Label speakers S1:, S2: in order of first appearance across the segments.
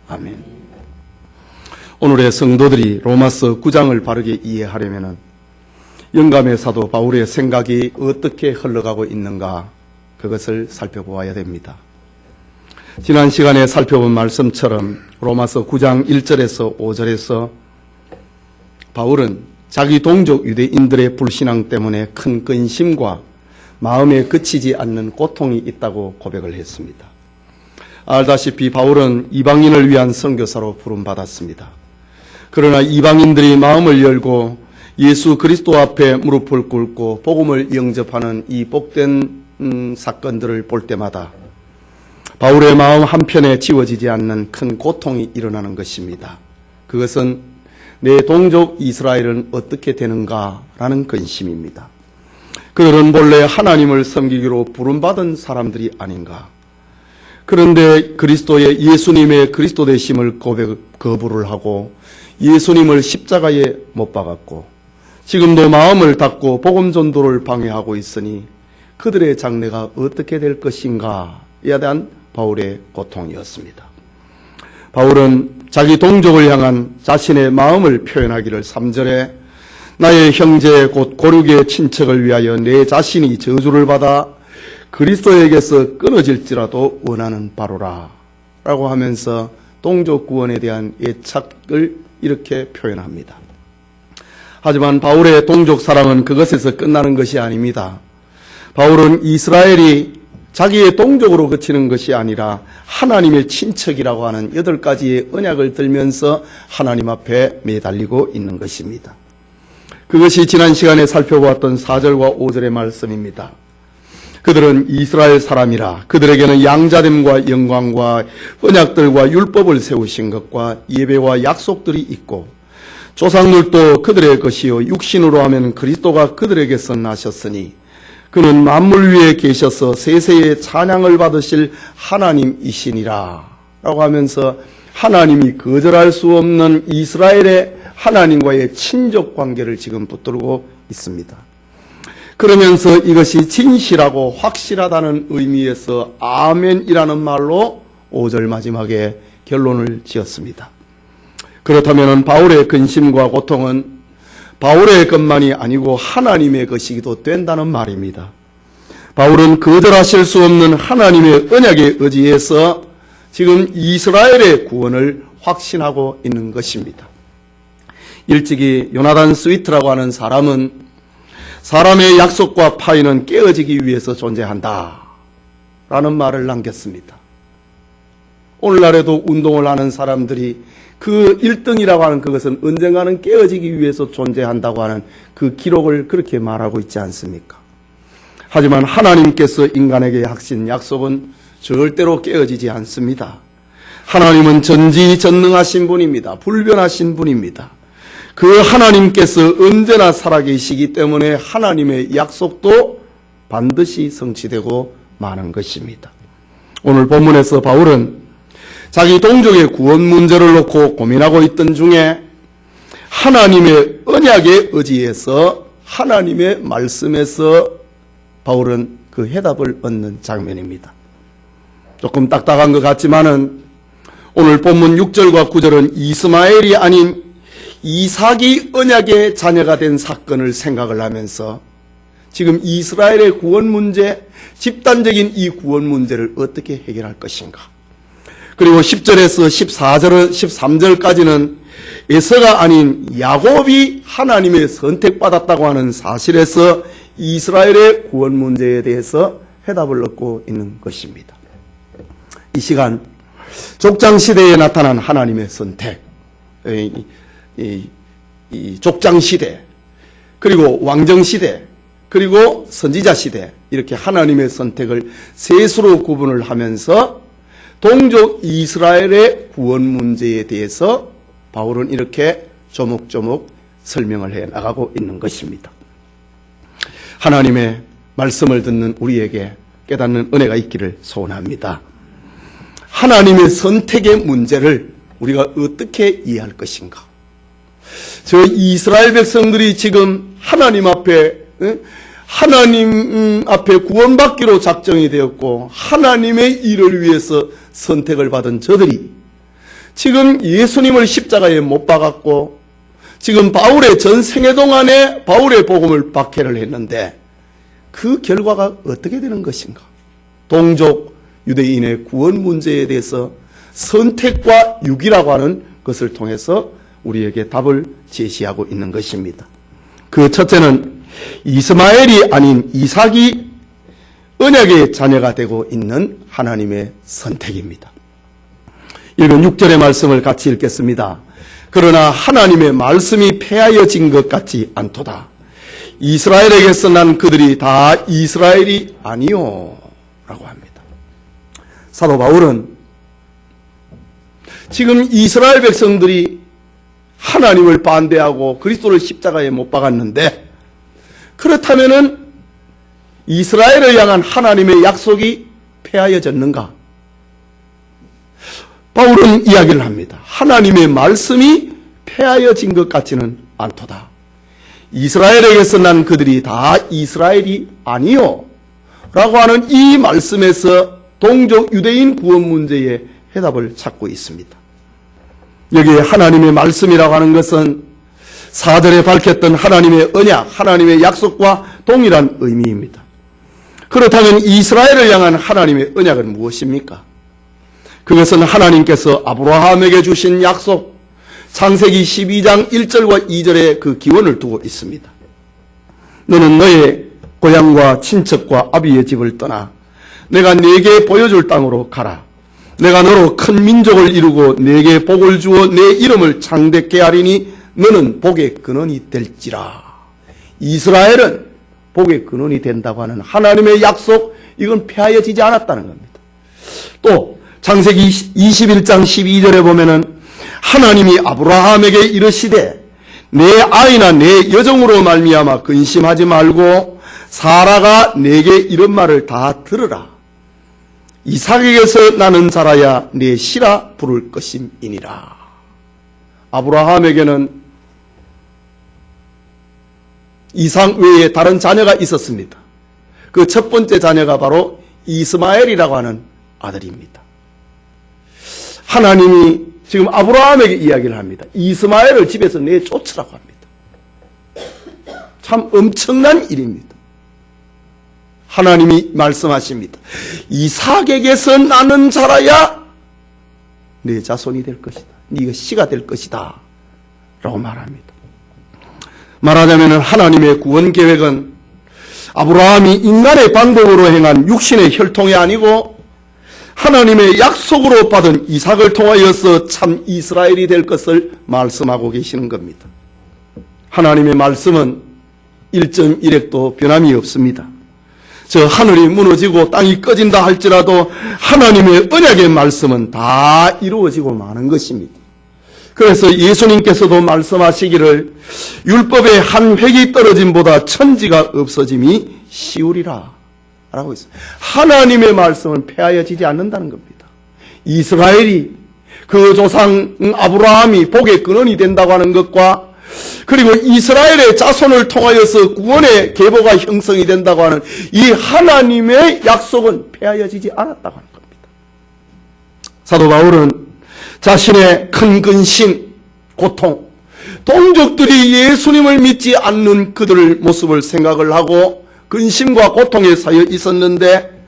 S1: 아멘. 오늘의 성도들이 로마서 9장을 바르게 이해하려면 영감의 사도 바울의 생각이 어떻게 흘러가고 있는가, 그것을 살펴보아야 됩니다. 지난 시간에 살펴본 말씀처럼 로마서 9장 1절에서 5절에서 바울은 자기 동족 유대인들의 불신앙 때문에 큰 근심과 마음에 그치지 않는 고통이 있다고 고백을 했습니다. 알다시피 바울은 이방인을 위한 선교사로 부름받았습니다. 그러나 이방인들이 마음을 열고 예수 그리스도 앞에 무릎을 꿇고 복음을 영접하는 이 복된 사건들을 볼 때마다 바울의 마음 한편에 지워지지 않는 큰 고통이 일어나는 것입니다. 그것은 내 동족 이스라엘은 어떻게 되는가라는 근심입니다. 그들은 본래 하나님을 섬기기로 부름받은 사람들이 아닌가. 그런데 예수님의 그리스도 되심을 거부를 하고 예수님을 십자가에 못 박았고 지금도 마음을 닫고 복음 전도를 방해하고 있으니 그들의 장래가 어떻게 될 것인가에 대한 바울의 고통이었습니다. 바울은 자기 동족을 향한 자신의 마음을 표현하기를 3절에 나의 형제 곧 고륙의 친척을 위하여 내 자신이 저주를 받아 그리스도에게서 끊어질지라도 원하는 바로라 라고 하면서 동족 구원에 대한 애착을 이렇게 표현합니다. 하지만 바울의 동족 사랑은 그것에서 끝나는 것이 아닙니다. 바울은 이스라엘이 자기의 동족으로 그치는 것이 아니라 하나님의 친척이라고 하는 8가지의 언약을 들면서 하나님 앞에 매달리고 있는 것입니다. 그것이 지난 시간에 살펴보았던 4절과 5절의 말씀입니다. 그들은 이스라엘 사람이라 그들에게는 양자됨과 영광과 언약들과 율법을 세우신 것과 예배와 약속들이 있고 조상들도 그들의 것이요 육신으로 하면 그리스도가 그들에게서 나셨으니 그는 만물 위에 계셔서 세세의 찬양을 받으실 하나님이시니라 라고 하면서 하나님이 거절할 수 없는 이스라엘의 하나님과의 친족 관계를 지금 붙들고 있습니다. 그러면서 이것이 진실하고 확실하다는 의미에서 아멘이라는 말로 5절 마지막에 결론을 지었습니다. 그렇다면 바울의 근심과 고통은 바울의 것만이 아니고 하나님의 것이기도 된다는 말입니다. 바울은 거절하실 수 없는 하나님의 언약에 의지해서 지금 이스라엘의 구원을 확신하고 있는 것입니다. 일찍이 요나단 스위트라고 하는 사람은 사람의 약속과 파이는 깨어지기 위해서 존재한다 라는 말을 남겼습니다. 오늘날에도 운동을 하는 사람들이 그 1등이라고 하는 그것은 언젠가는 깨어지기 위해서 존재한다고 하는 그 기록을 그렇게 말하고 있지 않습니까? 하지만 하나님께서 인간에게 하신 약속은 절대로 깨어지지 않습니다. 하나님은 전지전능하신 분입니다. 불변하신 분입니다. 그 하나님께서 언제나 살아계시기 때문에 하나님의 약속도 반드시 성취되고 마는 것입니다. 오늘 본문에서 바울은 자기 동족의 구원 문제를 놓고 고민하고 있던 중에 하나님의 언약에 의지해서 하나님의 말씀에서 바울은 그 해답을 얻는 장면입니다. 조금 딱딱한 것 같지만은 오늘 본문 6절과 9절은 이스마엘이 아닌 이삭이 언약의 자녀가 된 사건을 생각을 하면서 지금 이스라엘의 구원 문제, 집단적인 이 구원 문제를 어떻게 해결할 것인가. 그리고 10절에서 13절까지는 에서가 아닌 야곱이 하나님의 선택받았다고 하는 사실에서 이스라엘의 구원 문제에 대해서 해답을 얻고 있는 것입니다. 이 시간 족장 시대에 나타난 하나님의 선택, 이 족장 시대, 그리고 왕정 시대, 그리고 선지자 시대, 이렇게 하나님의 선택을 셋으로 구분을 하면서 동족 이스라엘의 구원 문제에 대해서 바울은 이렇게 조목조목 설명을 해 나가고 있는 것입니다. 하나님의 말씀을 듣는 우리에게 깨닫는 은혜가 있기를 소원합니다. 하나님의 선택의 문제를 우리가 어떻게 이해할 것인가? 저 이스라엘 백성들이 지금 하나님 앞에 구원받기로 작정이 되었고 하나님의 일을 위해서 선택을 받은 저들이 지금 예수님을 십자가에 못 박았고 지금 바울의 전생애 동안에 바울의 복음을 박해를 했는데 그 결과가 어떻게 되는 것인가? 동족 유대인의 구원 문제에 대해서 선택과 유기라고 하는 것을 통해서 우리에게 답을 제시하고 있는 것입니다. 그 첫째는 이스마엘이 아닌 이삭이 언약의 자녀가 되고 있는 하나님의 선택입니다. 읽은 6절의 말씀을 같이 읽겠습니다. 그러나 하나님의 말씀이 폐하여진 것 같지 않도다. 이스라엘에게서 난 그들이 다 이스라엘이 아니요 라고 합니다. 사도 바울은 지금 이스라엘 백성들이 하나님을 반대하고 그리스도를 십자가에 못 박았는데 그렇다면은 이스라엘을 향한 하나님의 약속이 폐하여졌는가? 바울은 이야기를 합니다. 하나님의 말씀이 폐하여진 것 같지는 않도다. 이스라엘에게서 난 그들이 다 이스라엘이 아니요 라고 하는 이 말씀에서 동족 유대인 구원 문제의 해답을 찾고 있습니다. 여기에 하나님의 말씀이라고 하는 것은 사절에 밝혔던 하나님의 언약, 하나님의 약속과 동일한 의미입니다. 그렇다면 이스라엘을 향한 하나님의 언약은 무엇입니까? 그것은 하나님께서 아브라함에게 주신 약속, 창세기 12장 1절과 2절에 그 기원을 두고 있습니다. 너는 너의 고향과 친척과 아비의 집을 떠나 내가 네게 보여줄 땅으로 가라. 내가 너로 큰 민족을 이루고 네게 복을 주어 내 이름을 창대케 하리니 너는 복의 근원이 될지라. 이스라엘은 복의 근원이 된다고 하는 하나님의 약속, 이건 폐하여지지 않았다는 겁니다. 또 창세기 21장 12절에 보면은 하나님이 아브라함에게 이르시되 내 아이나 내 여종으로 말미암아 근심하지 말고 사라가 내게 이런 말을 다 들으라. 이삭에게서 나는 자라야 내 씨라 부를 것임이니라. 아브라함에게는 이삭 외에 다른 자녀가 있었습니다. 그 첫 번째 자녀가 바로 이스마엘이라고 하는 아들입니다. 하나님이 지금 아브라함에게 이야기를 합니다. 이스마엘을 집에서 내쫓으라고 합니다. 참 엄청난 일입니다. 하나님이 말씀하십니다. 이삭에게서 나는 자라야 내 자손이 될 것이다. 네가 씨가 될 것이다. 라고 말합니다. 말하자면 하나님의 구원 계획은 아브라함이 인간의 방법으로 행한 육신의 혈통이 아니고 하나님의 약속으로 받은 이삭을 통하여서 참 이스라엘이 될 것을 말씀하고 계시는 겁니다. 하나님의 말씀은 1.1핵도 변함이 없습니다. 저 하늘이 무너지고 땅이 꺼진다 할지라도 하나님의 언약의 말씀은 다 이루어지고 마는 것입니다. 그래서 예수님께서도 말씀하시기를 율법의 한 획이 떨어짐보다 천지가 없어짐이 쉬우리라 라고 했어요. 하나님의 말씀은 폐하여지지 않는다는 겁니다. 이스라엘이 그 조상 아브라함이 복의 근원이 된다고 하는 것과 그리고 이스라엘의 자손을 통하여서 구원의 계보가 형성이 된다고 하는 이 하나님의 약속은 폐하여지지 않았다고 하는 겁니다. 사도 바울은 자신의 큰 근심, 고통, 동족들이 예수님을 믿지 않는 그들의 모습을 생각을 하고 근심과 고통에 쌓여 있었는데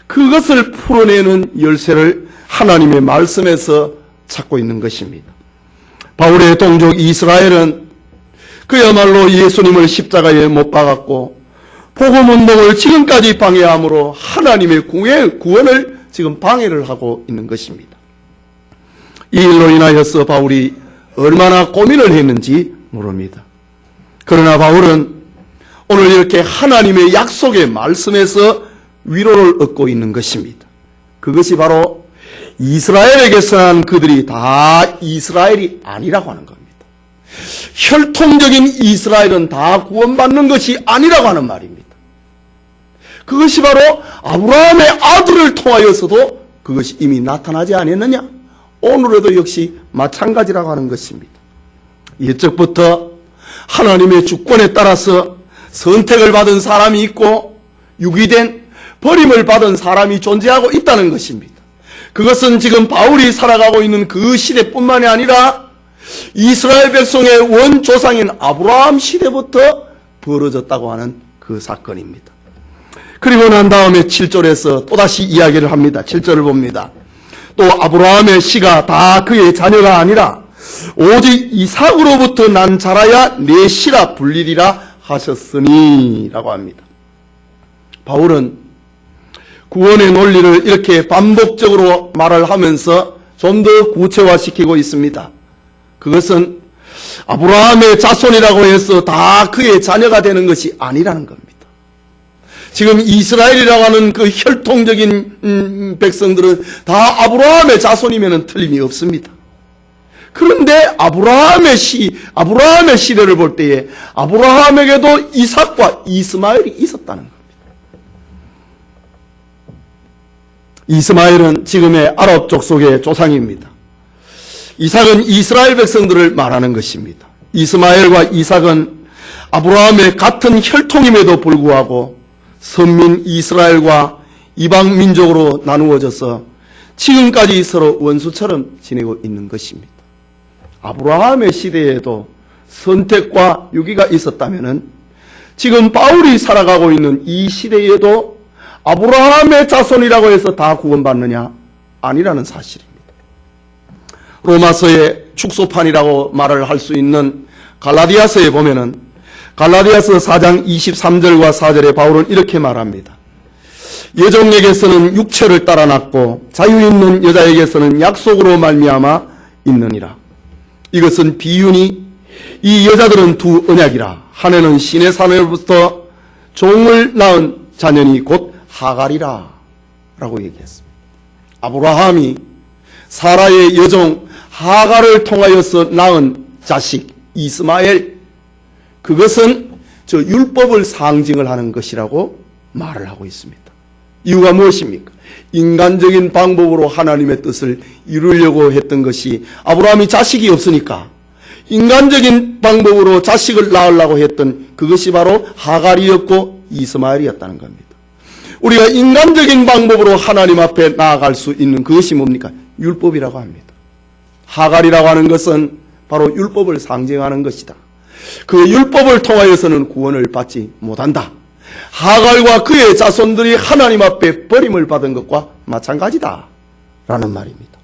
S1: 그것을 풀어내는 열쇠를 하나님의 말씀에서 찾고 있는 것입니다. 바울의 동족 이스라엘은 그야말로 예수님을 십자가에 못 박았고 복음운동을 지금까지 방해함으로 하나님의 구원을 지금 방해를 하고 있는 것입니다. 이 일로 인하여서 바울이 얼마나 고민을 했는지 모릅니다. 그러나 바울은 오늘 이렇게 하나님의 약속의 말씀에서 위로를 얻고 있는 것입니다. 그것이 바로 이스라엘에게서 난 그들이 다 이스라엘이 아니라고 하는 겁니다. 혈통적인 이스라엘은 다 구원받는 것이 아니라고 하는 말입니다. 그것이 바로 아브라함의 아들을 통하여서도 그것이 이미 나타나지 않았느냐? 오늘에도 역시 마찬가지라고 하는 것입니다. 옛적부터 하나님의 주권에 따라서 선택을 받은 사람이 있고 유기된 버림을 받은 사람이 존재하고 있다는 것입니다. 그것은 지금 바울이 살아가고 있는 그 시대뿐만이 아니라 이스라엘 백성의 원조상인 아브라함 시대부터 벌어졌다고 하는 그 사건입니다. 그리고 난 다음에 7절에서 또다시 이야기를 합니다. 7절을 봅니다. 또 아브라함의 씨가 다 그의 자녀가 아니라 오직 이삭으로부터 난 자라야 내 씨라 불리리라 하셨으니 라고 합니다. 바울은 구원의 논리를 이렇게 반복적으로 말을 하면서 좀 더 구체화시키고 있습니다. 그것은 아브라함의 자손이라고 해서 다 그의 자녀가 되는 것이 아니라는 겁니다. 지금 이스라엘이라고 하는 그 혈통적인 백성들은 다 아브라함의 자손이면 틀림이 없습니다. 그런데 아브라함의 시대를 볼 때에 아브라함에게도 이삭과 이스마엘이 있었다는 겁니다. 이스마엘은 지금의 아랍 족속의 조상입니다. 이삭은 이스라엘 백성들을 말하는 것입니다. 이스마엘과 이삭은 아브라함의 같은 혈통임에도 불구하고 선민 이스라엘과 이방 민족으로 나누어져서 지금까지 서로 원수처럼 지내고 있는 것입니다. 아브라함의 시대에도 선택과 유기가 있었다면 지금 바울이 살아가고 있는 이 시대에도 아브라함의 자손이라고 해서 다 구원받느냐? 아니라는 사실입니다. 로마서의 축소판이라고 말을 할 수 있는 갈라디아서에 보면은 갈라디아서 4장 23절과 4절에 바울은 이렇게 말합니다. 여종에게서는 육체를 따라 낳고 자유 있는 여자에게서는 약속으로 말미암아 있느니라. 이것은 비유니 이 여자들은 두 언약이라. 한 해는 신의 사내로부터 종을 낳은 자녀니 곧 하갈이라 라고 얘기했습니다. 아브라함이 사라의 여종 하갈을 통하여서 낳은 자식 이스마엘, 그것은 저 율법을 상징을 하는 것이라고 말을 하고 있습니다. 이유가 무엇입니까? 인간적인 방법으로 하나님의 뜻을 이루려고 했던 것이 아브라함이 자식이 없으니까 인간적인 방법으로 자식을 낳으려고 했던 그것이 바로 하갈이었고 이스마엘이었다는 겁니다. 우리가 인간적인 방법으로 하나님 앞에 나아갈 수 있는 그것이 뭡니까? 율법이라고 합니다. 하갈이라고 하는 것은 바로 율법을 상징하는 것이다. 그 율법을 통하여서는 구원을 받지 못한다. 하갈과 그의 자손들이 하나님 앞에 버림을 받은 것과 마찬가지다 라는 말입니다.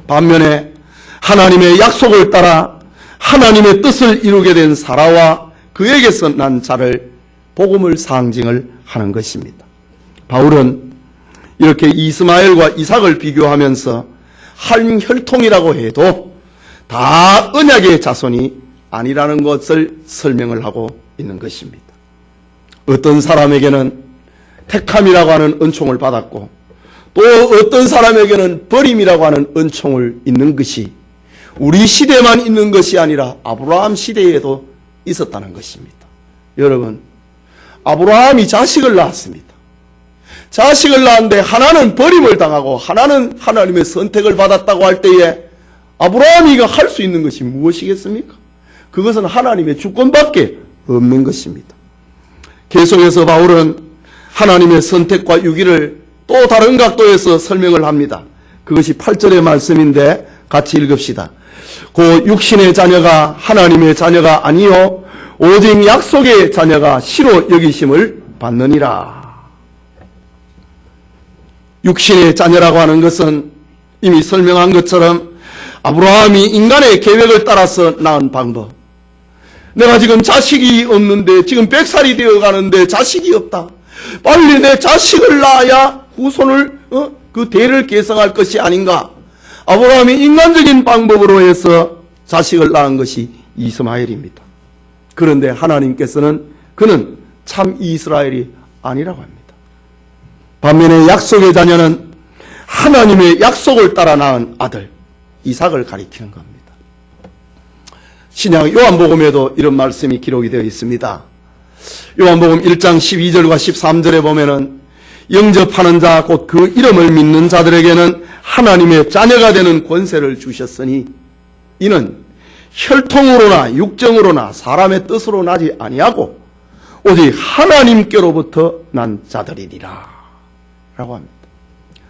S1: 반면에 하나님의 약속을 따라 하나님의 뜻을 이루게 된 사라와 그에게서 난 자를 복음을 상징을 하는 것입니다. 바울은 이렇게 이스마엘과 이삭을 비교하면서 한 혈통이라고 해도 다 언약의 자손이 아니라는 것을 설명을 하고 있는 것입니다. 어떤 사람에게는 택함이라고 하는 은총을 받았고 또 어떤 사람에게는 버림이라고 하는 은총을 있는 것이 우리 시대만 있는 것이 아니라 아브라함 시대에도 있었다는 것입니다. 여러분, 아브라함이 자식을 낳았습니다. 자식을 낳았는데 하나는 버림을 당하고 하나는 하나님의 선택을 받았다고 할 때에 아브라함이가 할 수 있는 것이 무엇이겠습니까? 그것은 하나님의 주권밖에 없는 것입니다. 계속해서 바울은 하나님의 선택과 유기를 또 다른 각도에서 설명을 합니다. 그것이 8절의 말씀인데 같이 읽읍시다. 그 육신의 자녀가 하나님의 자녀가 아니요 오직 약속의 자녀가 시로 여기심을 받느니라. 육신의 자녀라고 하는 것은 이미 설명한 것처럼 아브라함이 인간의 계획을 따라서 낳은 방법. 내가 지금 자식이 없는데 지금 100살이 되어가는데 자식이 없다. 빨리 내 자식을 낳아야 후손을 그 대를 계승할 것이 아닌가. 아브라함이 인간적인 방법으로 해서 자식을 낳은 것이 이스마엘입니다. 그런데 하나님께서는 그는 참 이스라엘이 아니라고 합니다. 반면에 약속의 자녀는 하나님의 약속을 따라 낳은 아들 이삭을 가리키는 겁니다. 신약 요한복음에도 이런 말씀이 기록이 되어 있습니다. 요한복음 1장 12절과 13절에 보면은 영접하는 자 곧 그 이름을 믿는 자들에게는 하나님의 자녀가 되는 권세를 주셨으니 이는 혈통으로나 육정으로나 사람의 뜻으로 나지 아니하고 오직 하나님께로부터 난 자들이니라 라고 합니다.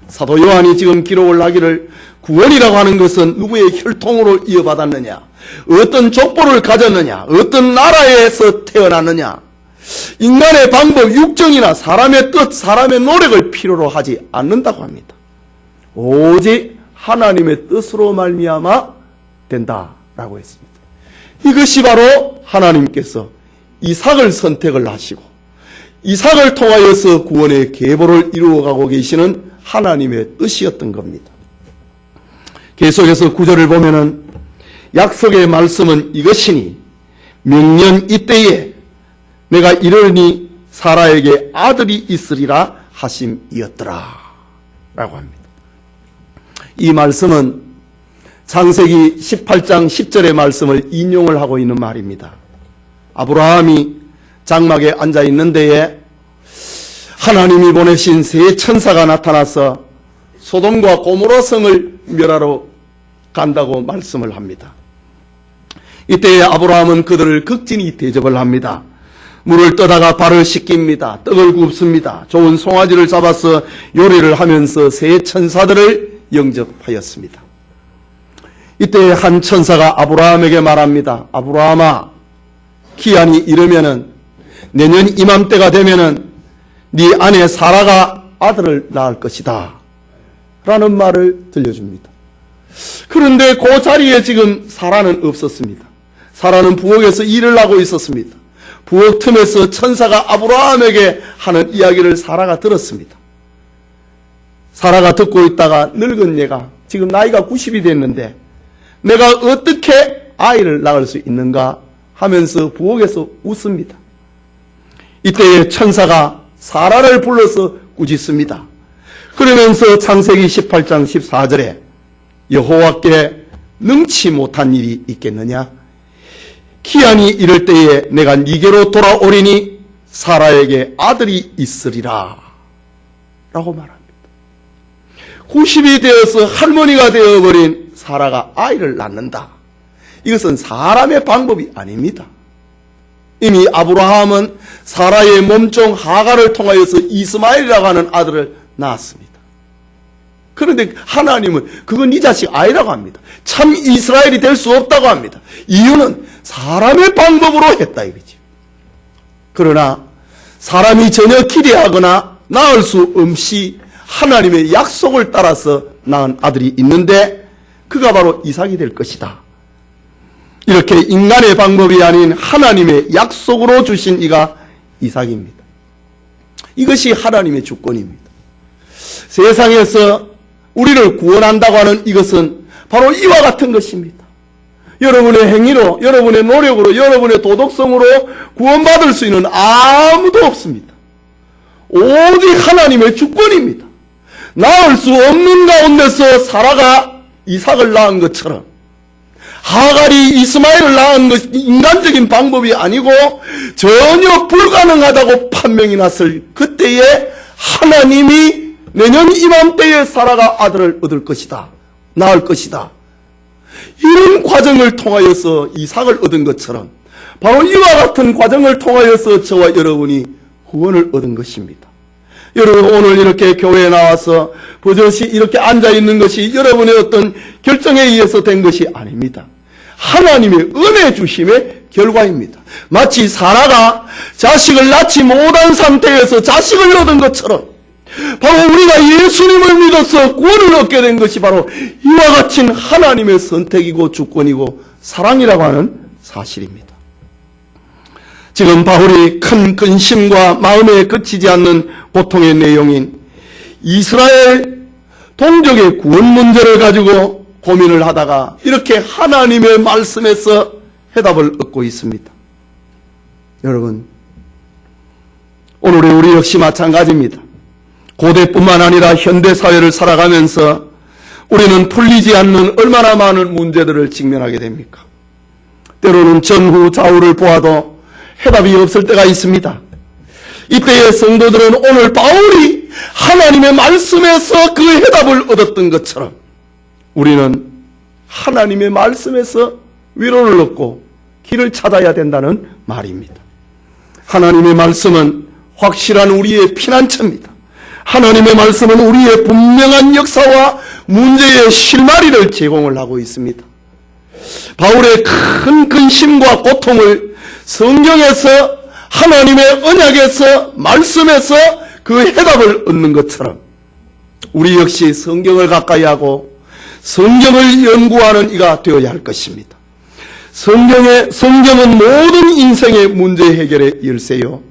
S1: 사도 요한이 지금 기록을 하기를 구원이라고 하는 것은 누구의 혈통으로 이어받았느냐, 어떤 족보를 가졌느냐, 어떤 나라에서 태어났느냐, 인간의 방법, 육정이나 사람의 뜻, 사람의 노력을 필요로 하지 않는다고 합니다. 오직 하나님의 뜻으로 말미암아 된다라고 했습니다. 이것이 바로 하나님께서 이삭을 선택을 하시고 이삭을 통하여서 구원의 계보를 이루어가고 계시는 하나님의 뜻이었던 겁니다. 계속해서 9절을 보면은 약속의 말씀은 이것이니 명년 이때에 내가 이르니 사라에게 아들이 있으리라 하심이었더라 라고 합니다. 이 말씀은 창세기 18장 10절의 말씀을 인용을 하고 있는 말입니다. 아브라함이 장막에 앉아 있는 데에 하나님이 보내신 세 천사가 나타나서 소돔과 고모라 성을 멸하러 간다고 말씀을 합니다. 이때에 아브라함은 그들을 극진히 대접을 합니다. 물을 떠다가 발을 씻깁니다. 떡을 굽습니다. 좋은 송아지를 잡아서 요리를 하면서 세 천사들을 영접하였습니다. 이때 한 천사가 아브라함에게 말합니다. 아브라함아, 기한이 이르면은 내년 이맘때가 되면은 네 아내 사라가 아들을 낳을 것이다 라는 말을 들려줍니다. 그런데 그 자리에 지금 사라는 없었습니다. 사라는 부엌에서 일을 하고 있었습니다. 부엌 틈에서 천사가 아브라함에게 하는 이야기를 사라가 들었습니다. 사라가 듣고 있다가 늙은 얘가 지금 나이가 90이 됐는데 내가 어떻게 아이를 낳을 수 있는가 하면서 부엌에서 웃습니다. 이때에 천사가 사라를 불러서 꾸짖습니다. 그러면서 창세기 18장 14절에 여호와께 능치 못한 일이 있겠느냐? 기한이 이럴 때에 내가 네게로 돌아오리니 사라에게 아들이 있으리라 라고 말합니다. 90이 되어서 할머니가 되어버린 사라가 아이를 낳는다. 이것은 사람의 방법이 아닙니다. 이미 아브라함은 사라의 몸종 하가를 통하여서 이스마엘이라고 하는 아들을 낳았습니다. 그런데 하나님은 그건 네 자식 아니라고 합니다. 참 이스라엘이 될 수 없다고 합니다. 이유는 사람의 방법으로 했다 이거지. 그러나 사람이 전혀 기대하거나 낳을 수 없이 하나님의 약속을 따라서 낳은 아들이 있는데 그가 바로 이삭이 될 것이다. 이렇게 인간의 방법이 아닌 하나님의 약속으로 주신 이가 이삭입니다. 이것이 하나님의 주권입니다. 세상에서 우리를 구원한다고 하는 이것은 바로 이와 같은 것입니다. 여러분의 행위로, 여러분의 노력으로, 여러분의 도덕성으로 구원받을 수 있는 아무도 없습니다. 오직 하나님의 주권입니다. 낳을 수 없는 가운데서 사라가 이삭을 낳은 것처럼 하갈이 이스마엘을 낳은 것이 인간적인 방법이 아니고 전혀 불가능하다고 판명이 났을 그때에 하나님이 내년 이맘때에 사라가 아들을 얻을 것이다. 낳을 것이다. 이런 과정을 통하여서 이삭을 얻은 것처럼 바로 이와 같은 과정을 통하여서 저와 여러분이 구원을 얻은 것입니다. 여러분 오늘 이렇게 교회에 나와서 버젓이 이렇게 앉아있는 것이 여러분의 어떤 결정에 의해서 된 것이 아닙니다. 하나님의 은혜 주심의 결과입니다. 마치 사라가 자식을 낳지 못한 상태에서 자식을 얻은 것처럼 바로 우리가 예수님을 믿어서 구원을 얻게 된 것이 바로 이와 같은 하나님의 선택이고 주권이고 사랑이라고 하는 사실입니다. 지금 바울이 큰 근심과 마음에 그치지 않는 고통의 내용인 이스라엘 동족의 구원 문제를 가지고 고민을 하다가 이렇게 하나님의 말씀에서 해답을 얻고 있습니다. 여러분, 오늘의 우리 역시 마찬가지입니다. 고대뿐만 아니라 현대사회를 살아가면서 우리는 풀리지 않는 얼마나 많은 문제들을 직면하게 됩니까? 때로는 전후 좌우를 보아도 해답이 없을 때가 있습니다. 이때의 성도들은 오늘 바울이 하나님의 말씀에서 그 해답을 얻었던 것처럼 우리는 하나님의 말씀에서 위로를 얻고 길을 찾아야 된다는 말입니다. 하나님의 말씀은 확실한 우리의 피난처입니다. 하나님의 말씀은 우리의 분명한 역사와 문제의 실마리를 제공을 하고 있습니다. 바울의 큰 근심과 고통을 성경에서, 하나님의 언약에서, 말씀에서 그 해답을 얻는 것처럼 우리 역시 성경을 가까이 하고 성경을 연구하는 이가 되어야 할 것입니다. 성경은 모든 인생의 문제 해결의 열쇠요,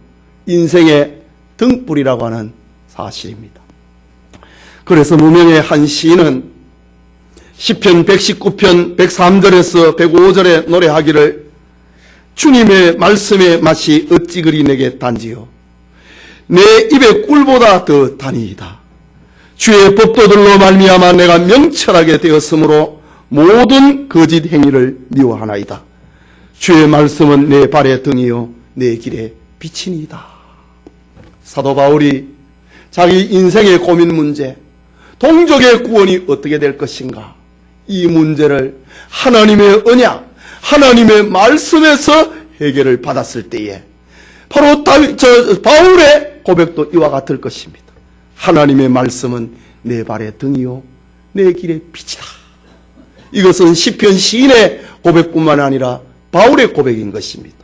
S1: 인생의 등불이라고 하는 사실입니다. 그래서 무명의 한 시인은 시편 119편 103절에서 105절에 노래하기를 주님의 말씀의 맛이 어찌 그리 내게 단지요, 내 입의 꿀보다 더 다니이다. 주의 법도들로 말미암아 내가 명철하게 되었으므로 모든 거짓 행위를 미워하나이다. 주의 말씀은 내 발의 등이요 내 길의 빛이니이다. 사도 바울이 자기 인생의 고민 문제, 동족의 구원이 어떻게 될 것인가, 이 문제를 하나님의 언약, 하나님의 말씀에서 해결을 받았을 때에 바로 바울의 고백도 이와 같을 것입니다. 하나님의 말씀은 내 발의 등이요 내 길의 빛이다. 이것은 시편 시인의 고백뿐만 아니라 바울의 고백인 것입니다.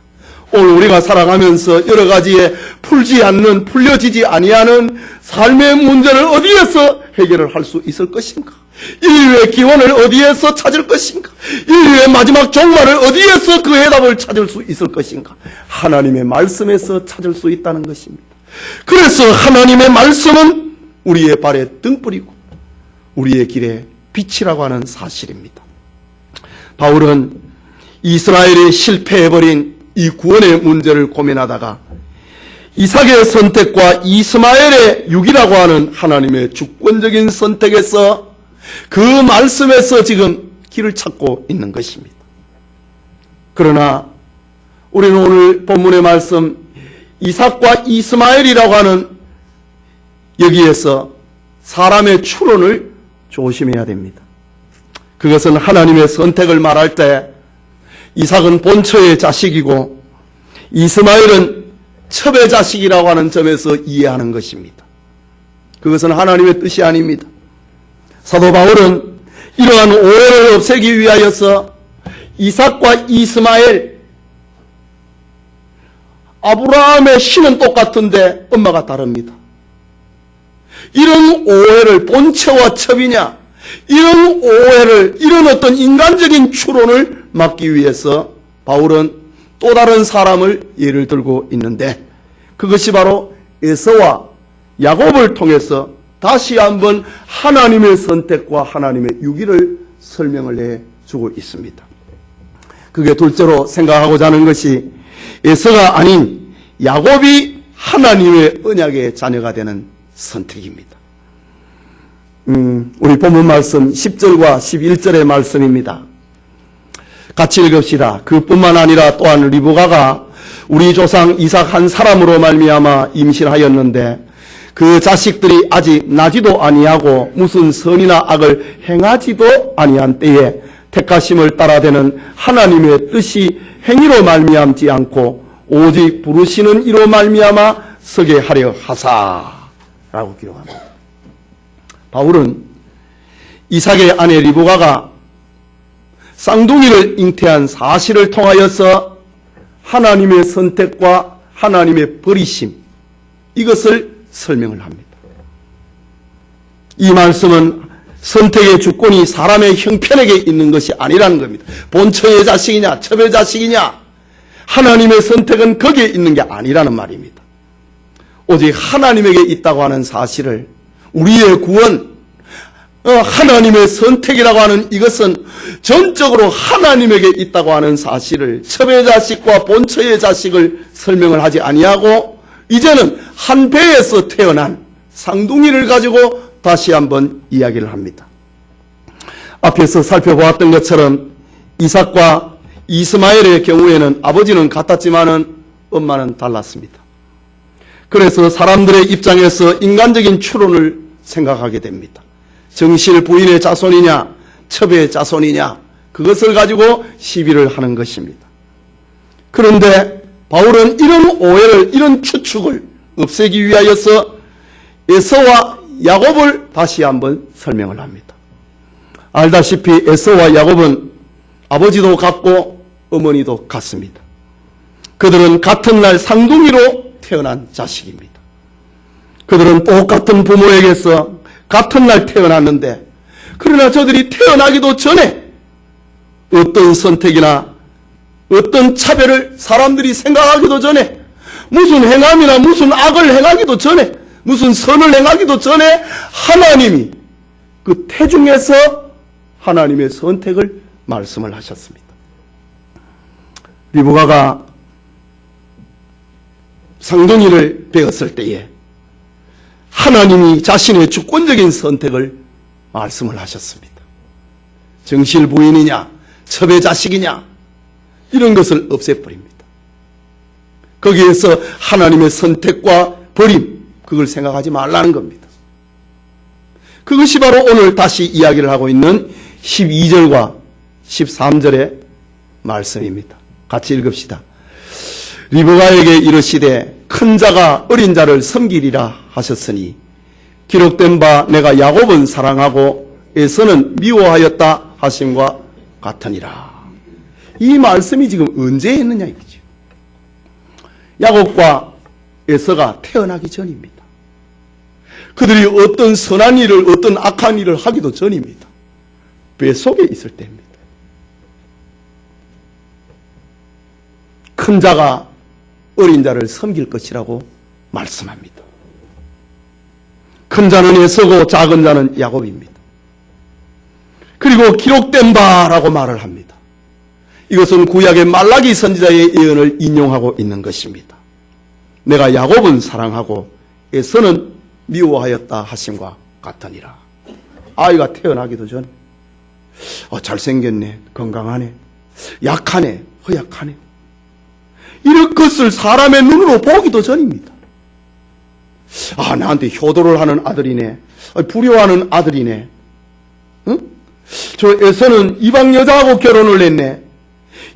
S1: 오늘 우리가 살아가면서 여러 가지의 풀려지지 아니하는 삶의 문제를 어디에서 해결을 할 수 있을 것인가? 인류의 기원을 어디에서 찾을 것인가? 인류의 마지막 종말을 어디에서 그 해답을 찾을 수 있을 것인가? 하나님의 말씀에서 찾을 수 있다는 것입니다. 그래서 하나님의 말씀은 우리의 발의 등불이고 우리의 길의 빛이라고 하는 사실입니다. 바울은 이스라엘이 실패해버린 이 구원의 문제를 고민하다가 이삭의 선택과 이스마엘의 육이라고 하는 하나님의 주권적인 선택에서, 그 말씀에서 지금 길을 찾고 있는 것입니다. 그러나 우리는 오늘 본문의 말씀 이삭과 이스마엘이라고 하는 여기에서 사람의 추론을 조심해야 됩니다. 그것은 하나님의 선택을 말할 때 이삭은 본처의 자식이고 이스마엘은 첩의 자식이라고 하는 점에서 이해하는 것입니다. 그것은 하나님의 뜻이 아닙니다. 사도 바울은 이러한 오해를 없애기 위하여서 이삭과 이스마엘, 아브라함의 씨는 똑같은데 엄마가 다릅니다. 이런 오해를, 본처와 첩이냐, 이런 오해를, 이런 어떤 인간적인 추론을 막기 위해서 바울은 또 다른 사람을 예를 들고 있는데, 그것이 바로 에서와 야곱을 통해서 다시 한번 하나님의 선택과 하나님의 유기를 설명을 해주고 있습니다. 그게 둘째로 생각하고자 하는 것이 에서가 아닌 야곱이 하나님의 언약의 자녀가 되는 선택입니다. 우리 본문 말씀 10절과 11절의 말씀입니다. 같이 읽읍시다. 그뿐만 아니라 또한 리브가가 우리 조상 이삭 한 사람으로 말미암아 임신하였는데 그 자식들이 아직 나지도 아니하고 무슨 선이나 악을 행하지도 아니한 때에 택하심을 따라되는 하나님의 뜻이 행위로 말미암지 않고 오직 부르시는 이로 말미암아 서게 하려 하사라고 기록합니다. 바울은 이삭의 아내 리브가가 쌍둥이를 잉태한 사실을 통하여서 하나님의 선택과 하나님의 버리심, 이것을 설명을 합니다. 이 말씀은 선택의 주권이 사람의 형편에게 있는 것이 아니라는 겁니다. 본처의 자식이냐 첩의 자식이냐, 하나님의 선택은 거기에 있는 게 아니라는 말입니다. 오직 하나님에게 있다고 하는 사실을, 우리의 구원, 하나님의 선택이라고 하는 이것은 전적으로 하나님에게 있다고 하는 사실을, 첩의 자식과 본처의 자식을 설명을 하지 아니하고 이제는 한 배에서 태어난 쌍둥이를 가지고 다시 한번 이야기를 합니다. 앞에서 살펴보았던 것처럼 이삭과 이스마엘의 경우에는 아버지는 같았지만은 엄마는 달랐습니다. 그래서 사람들의 입장에서 인간적인 추론을 생각하게 됩니다. 정실 부인의 자손이냐 첩의 자손이냐, 그것을 가지고 시비를 하는 것입니다. 그런데 바울은 이런 오해를, 이런 추측을 없애기 위하여서 에서와 야곱을 다시 한번 설명을 합니다. 알다시피 에서와 야곱은 아버지도 같고 어머니도 같습니다. 그들은 같은 날 쌍둥이로 태어난 자식입니다. 그들은 똑같은 부모에게서 같은 날 태어났는데, 그러나 저들이 태어나기도 전에 어떤 선택이나 어떤 차별을 사람들이 생각하기도 전에, 무슨 행함이나 무슨 악을 행하기도 전에, 무슨 선을 행하기도 전에 하나님이 그 태중에서 하나님의 선택을 말씀을 하셨습니다. 리브가가 쌍둥이를 베었을 때에 하나님이 자신의 주권적인 선택을 말씀을 하셨습니다. 정실 부인이냐, 첩의 자식이냐, 이런 것을 없애버립니다. 거기에서 하나님의 선택과 버림, 그걸 생각하지 말라는 겁니다. 그것이 바로 오늘 다시 이야기를 하고 있는 12절과 13절의 말씀입니다. 같이 읽읍시다. 리브가에게 이르시되 큰 자가 어린 자를 섬기리라 하셨으니 기록된 바 내가 야곱은 사랑하고 에서는 미워하였다 하심과 같으니라. 이 말씀이 지금 언제 했느냐 이거죠. 야곱과 에서가 태어나기 전입니다. 그들이 어떤 선한 일을 어떤 악한 일을 하기도 전입니다. 뱃속에 있을 때입니다. 큰 자가 어린 자를 섬길 것이라고 말씀합니다. 큰 자는 에서고 작은 자는 야곱입니다. 그리고 기록된 바라고 말을 합니다. 이것은 구약의 말라기 선지자의 예언을 인용하고 있는 것입니다. 내가 야곱은 사랑하고 에서는 미워하였다 하심과 같으니라. 아이가 태어나기도 전 잘생겼네, 건강하네, 약하네, 허약하네, 이런 것을 사람의 눈으로 보기도 전입니다. 나한테 효도를 하는 아들이네, 불효하는 아들이네, 응? 저 에서는 이방 여자하고 결혼을 했네,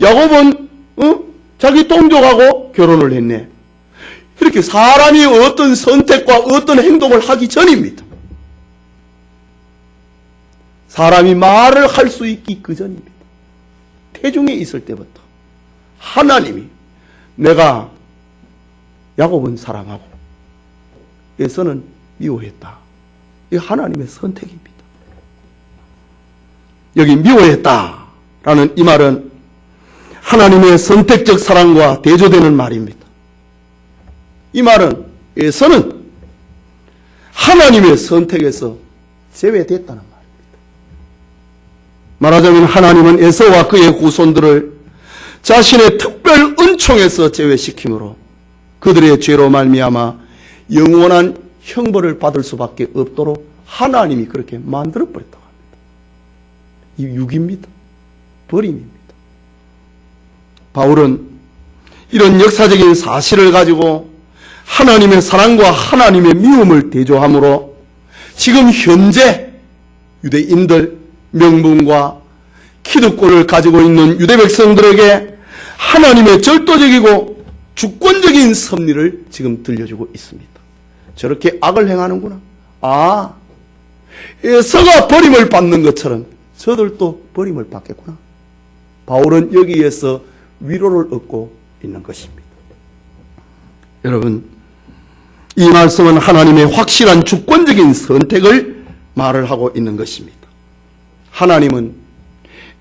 S1: 야곱은 자기 동족하고 결혼을 했네. 이렇게 사람이 어떤 선택과 어떤 행동을 하기 전입니다. 사람이 말을 할 수 있기 그 전입니다. 태중에 있을 때부터 하나님이 내가 야곱은 사랑하고 에서는 미워했다. 이 하나님의 선택입니다. 여기 미워했다라는 이 말은 하나님의 선택적 사랑과 대조되는 말입니다. 이 말은 에서는 하나님의 선택에서 제외됐다는 말입니다. 말하자면 하나님은 에서와 그의 후손들을 자신의 특별 은총에서 제외시키므로 그들의 죄로 말미암아 영원한 형벌을 받을 수밖에 없도록 하나님이 그렇게 만들어버렸다고 합니다. 이 육입니다. 버림입니다. 바울은 이런 역사적인 사실을 가지고 하나님의 사랑과 하나님의 미움을 대조함으로 지금 현재 유대인들 명분과 기득권을 가지고 있는 유대 백성들에게 하나님의 절도적이고 주권적인 섭리를 지금 들려주고 있습니다. 저렇게 악을 행하는구나. 에서가 버림을 받는 것처럼 저들도 버림을 받겠구나. 바울은 여기에서 위로를 얻고 있는 것입니다. 여러분, 이 말씀은 하나님의 확실한 주권적인 선택을 말을 하고 있는 것입니다. 하나님은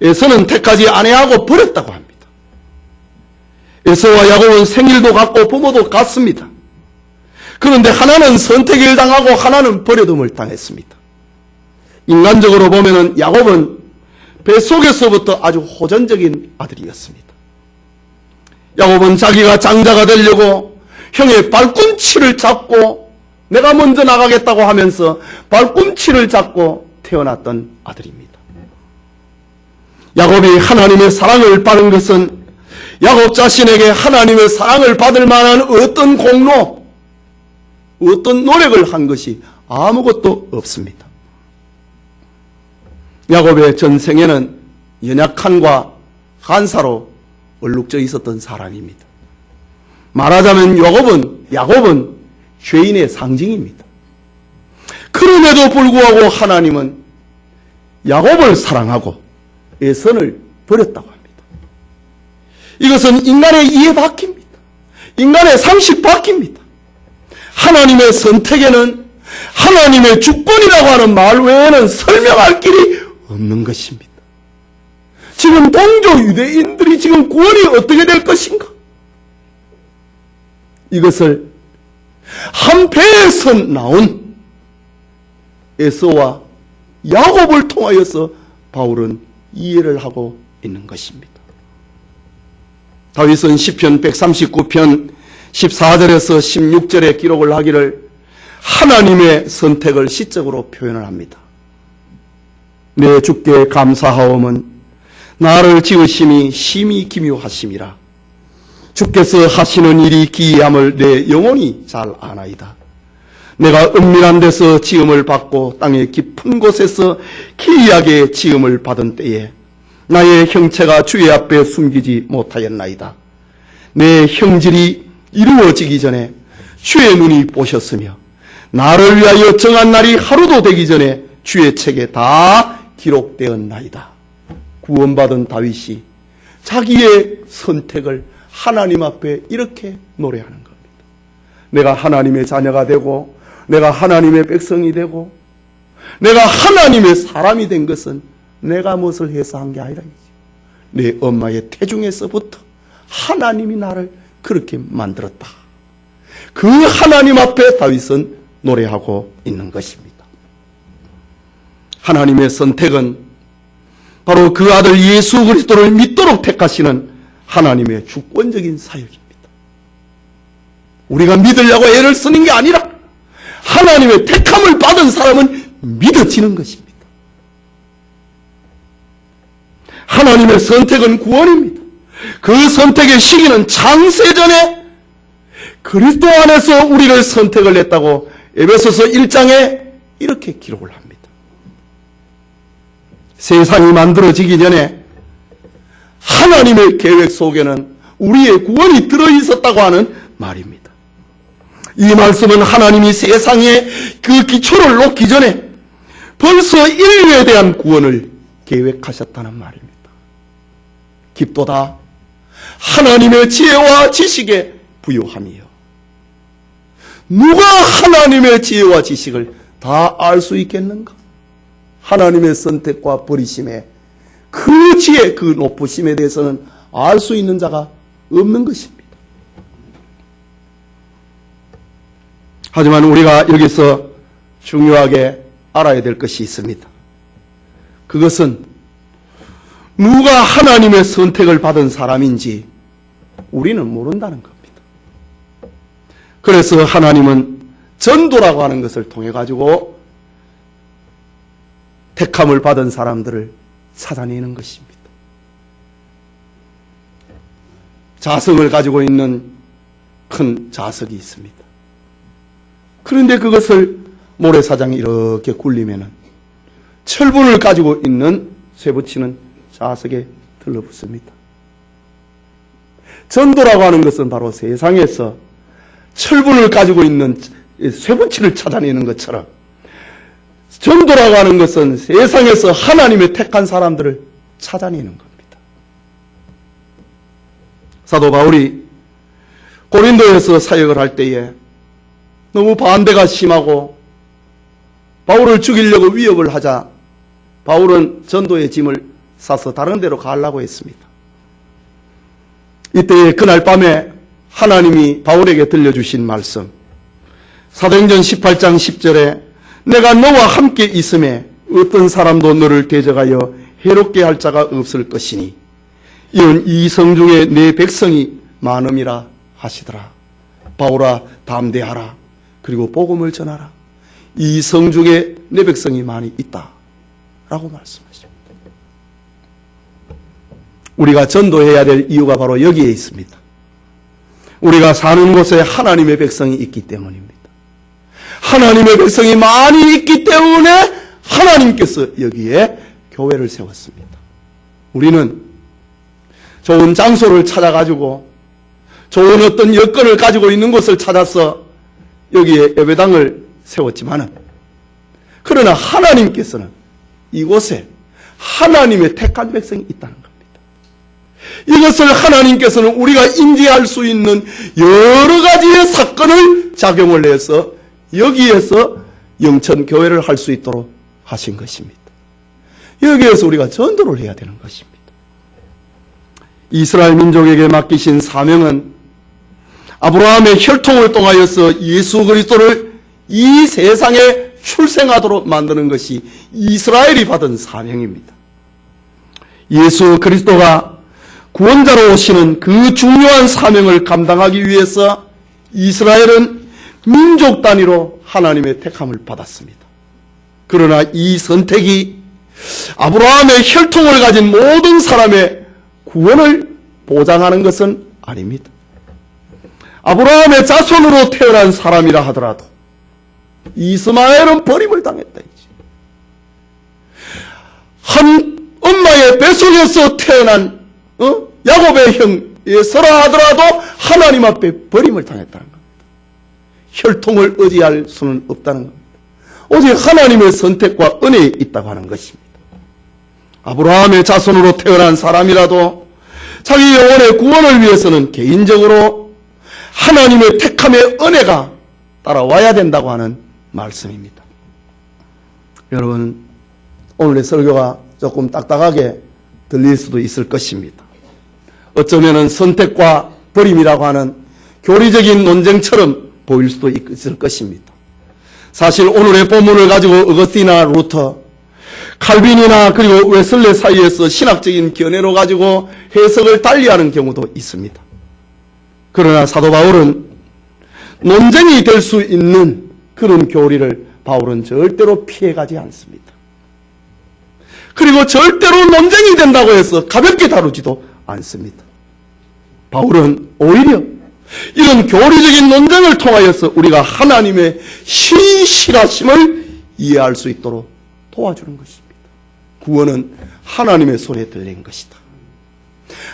S1: 에서는 택하지 아니하고 버렸다고 합니다. 에서와 야곱은 생일도 같고 부모도 같습니다. 그런데 하나는 선택을 당하고 하나는 버려둠을 당했습니다. 인간적으로 보면은 야곱은 뱃속에서부터 아주 호전적인 아들이었습니다. 야곱은 자기가 장자가 되려고 형의 발꿈치를 잡고 내가 먼저 나가겠다고 하면서 발꿈치를 잡고 태어났던 아들입니다. 야곱이 하나님의 사랑을 받은 것은 야곱 자신에게 하나님의 사랑을 받을 만한 어떤 공로, 어떤 노력을 한 것이 아무것도 없습니다. 야곱의 전생에는 연약함과 간사로 얼룩져 있었던 사람입니다. 말하자면 야곱은 죄인의 상징입니다. 그럼에도 불구하고 하나님은 야곱을 사랑하고 에서를 버렸다고 합니다. 이것은 인간의 이해 바뀝니다. 인간의 상식 바뀝니다. 하나님의 선택에는 하나님의 주권이라고 하는 말 외에는 설명할 길이 없는 것입니다. 지금 동족 유대인들이 지금 구원이 어떻게 될 것인가? 이것을 한 배에서 나온 에서와 야곱을 통하여서 바울은 이해를 하고 있는 것입니다. 다윗은 시편 139편 14절에서 16절에 기록을 하기를 하나님의 선택을 시적으로 표현을 합니다. 내 주께 감사하옴은 나를 지으심이 심히 기묘하심이라. 주께서 하시는 일이 기이함을 내 영혼이 잘 아나이다. 내가 은밀한 데서 지음을 받고 땅의 깊은 곳에서 기이하게 지음을 받은 때에 나의 형체가 주의 앞에 숨기지 못하였나이다. 내 형질이 이루어지기 전에 주의 눈이 보셨으며 나를 위하여 정한 날이 하루도 되기 전에 주의 책에 다 기록되었나이다. 구원받은 다윗이 자기의 선택을 하나님 앞에 이렇게 노래하는 겁니다. 내가 하나님의 자녀가 되고 내가 하나님의 백성이 되고 내가 하나님의 사람이 된 것은 내가 무엇을 해서 한 게 아니라 내 엄마의 태중에서부터 하나님이 나를 그렇게 만들었다. 그 하나님 앞에 다윗은 노래하고 있는 것입니다. 하나님의 선택은 바로 그 아들 예수 그리스도를 믿도록 택하시는 하나님의 주권적인 사역입니다. 우리가 믿으려고 애를 쓰는 게 아니라 하나님의 택함을 받은 사람은 믿어지는 것입니다. 하나님의 선택은 구원입니다. 그 선택의 시기는 창세전에 그리스도 안에서 우리를 선택을 했다고 에베소서 1장에 이렇게 기록을 합니다. 세상이 만들어지기 전에 하나님의 계획 속에는 우리의 구원이 들어있었다고 하는 말입니다. 이 말씀은 하나님이 세상에 그 기초를 놓기 전에 벌써 인류에 대한 구원을 계획하셨다는 말입니다. 깊도다 하나님의 지혜와 지식에 부요함이요. 누가 하나님의 지혜와 지식을 다 알 수 있겠는가? 하나님의 선택과 버리심에 그 지혜, 그 높으심에 대해서는 알 수 있는 자가 없는 것입니다. 하지만 우리가 여기서 중요하게 알아야 될 것이 있습니다. 그것은 누가 하나님의 선택을 받은 사람인지 우리는 모른다는 겁니다. 그래서 하나님은 전도라고 하는 것을 통해 가지고 택함을 받은 사람들을 찾아내는 것입니다. 자석을 가지고 있는 큰 자석이 있습니다. 그런데 그것을 모래사장이 이렇게 굴리면은 철분을 가지고 있는 쇠붙이는 자석에 들러붙습니다. 전도라고 하는 것은 바로 세상에서 철분을 가지고 있는 쇠붙이를 찾아내는 것처럼 전도라고 하는 것은 세상에서 하나님의 택한 사람들을 찾아내는 겁니다. 사도 바울이 고린도에서 사역을 할 때에 너무 반대가 심하고 바울을 죽이려고 위협을 하자 바울은 전도의 짐을 싸서 다른 데로 가려고 했습니다. 이때 그날 밤에 하나님이 바울에게 들려주신 말씀, 사도행전 18장 10절에 내가 너와 함께 있음에 어떤 사람도 너를 대적하여 해롭게 할 자가 없을 것이니 이는 이 성 중에 내 백성이 많음이라 하시더라. 바울아 담대하라. 그리고 복음을 전하라. 이 성 중에 내 백성이 많이 있다. 라고 말씀하십니다. 우리가 전도해야 될 이유가 바로 여기에 있습니다. 우리가 사는 곳에 하나님의 백성이 있기 때문입니다. 하나님의 백성이 많이 있기 때문에 하나님께서 여기에 교회를 세웠습니다. 우리는 좋은 장소를 찾아가지고 좋은 어떤 여건을 가지고 있는 곳을 찾아서 여기에 예배당을 세웠지만은 그러나 하나님께서는 이곳에 하나님의 택한 백성이 있다는 겁니다. 이것을 하나님께서는 우리가 인지할 수 있는 여러 가지의 사건을 작용을 해서 여기에서 영천교회를 할 수 있도록 하신 것입니다. 여기에서 우리가 전도를 해야 되는 것입니다. 이스라엘 민족에게 맡기신 사명은 아브라함의 혈통을 통하여서 예수 그리스도를 이 세상에 출생하도록 만드는 것이 이스라엘이 받은 사명입니다. 예수 그리스도가 구원자로 오시는 그 중요한 사명을 감당하기 위해서 이스라엘은 민족 단위로 하나님의 택함을 받았습니다. 그러나 이 선택이 아브라함의 혈통을 가진 모든 사람의 구원을 보장하는 것은 아닙니다. 아브라함의 자손으로 태어난 사람이라 하더라도 이스마엘은 버림을 당했다. 한 엄마의 뱃속에서 태어난 야곱의 형에서라 하더라도 하나님 앞에 버림을 당했다는 겁니다. 혈통을 의지할 수는 없다는 겁니다. 오직 하나님의 선택과 은혜에 있다고 하는 것입니다. 아브라함의 자손으로 태어난 사람이라도 자기 영혼의 구원을 위해서는 개인적으로 하나님의 택함의 은혜가 따라와야 된다고 하는 말씀입니다. 여러분, 오늘의 설교가 조금 딱딱하게 들릴 수도 있을 것입니다. 어쩌면 선택과 버림이라고 하는 교리적인 논쟁처럼 보일 수도 있을 것입니다. 사실 오늘의 본문을 가지고 어거스티나 루터, 칼빈이나 그리고 웨슬레 사이에서 신학적인 견해로 가지고 해석을 달리하는 경우도 있습니다. 그러나 사도 바울은 논쟁이 될 수 있는 그런 교리를 바울은 절대로 피해가지 않습니다. 그리고 절대로 논쟁이 된다고 해서 가볍게 다루지도 않습니다. 바울은 오히려 이런 교리적인 논쟁을 통하여서 우리가 하나님의 신실하심을 이해할 수 있도록 도와주는 것입니다. 구원은 하나님의 손에 들린 것이다.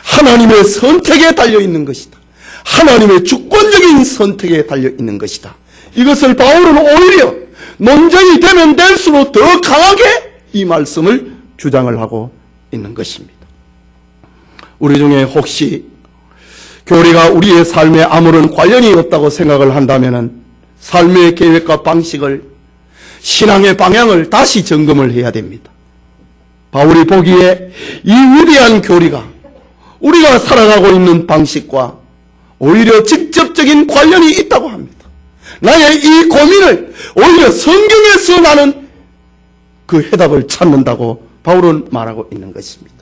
S1: 하나님의 선택에 달려있는 것이다. 하나님의 주권적인 선택에 달려있는 것이다. 이것을 바울은 오히려 논쟁이 되면 될수록 더 강하게 이 말씀을 주장을 하고 있는 것입니다. 우리 중에 혹시 교리가 우리의 삶에 아무런 관련이 없다고 생각을 한다면 삶의 계획과 방식을, 신앙의 방향을 다시 점검을 해야 됩니다. 바울이 보기에 이 위대한 교리가 우리가 살아가고 있는 방식과 오히려 직접적인 관련이 있다고 합니다. 나의 이 고민을 오히려 성경에서 나는 그 해답을 찾는다고 바울은 말하고 있는 것입니다.